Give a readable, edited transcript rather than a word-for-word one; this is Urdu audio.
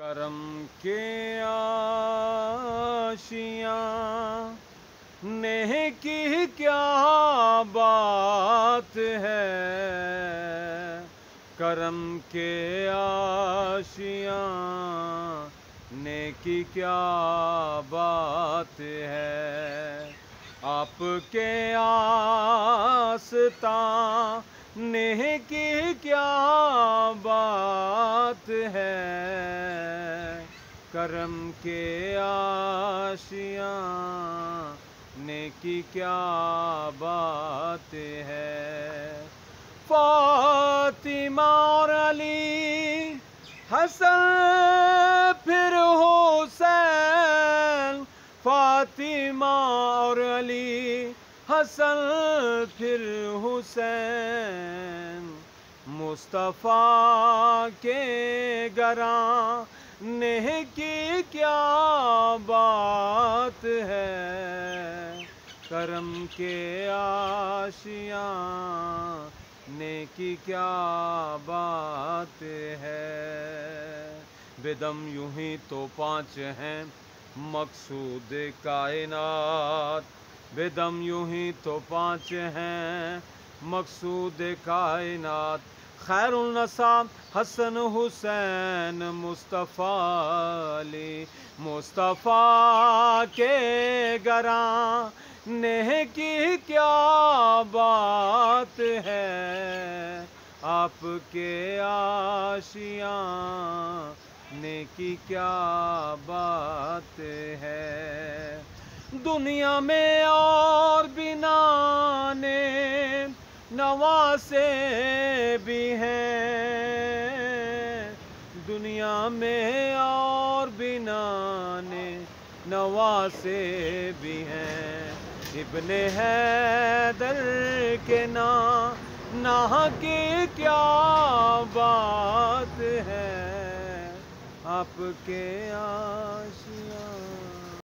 کرم کے آشیاں نیکی کیا بات ہے، کرم کے آشیاں نیکی کیا بات ہے، آپ کے آستاں نیکی کیا بات ہے، کرم کے آشیاں نیکی کیا بات ہے۔ فاطمہ اور علی حسن پھر حسین، فاطمہ اور علی حسن پھر حسین، مصطفیٰ کے گراں نیکی کیا بات ہے، کرم کے آشیاں نیکی کیا بات ہے۔ بدم یوں ہی تو 5 ہیں مقصود کائنات، بدم یوں ہی تو 5 ہیں مقصود کائنات، خیر النساء حسن حسین مصطفیٰ علی، مصطفیٰ کے گراں نیکی کیا بات ہے، آپ کے آشیاں نیکی کیا بات ہے۔ دنیا میں اور بھی نانے نواسے بھی ہیں، دنیا میں اور بھی نانے نواسے بھی ہیں، ابن حیدر کے نہ کی کیا بات ہے، آپ کے آشیاں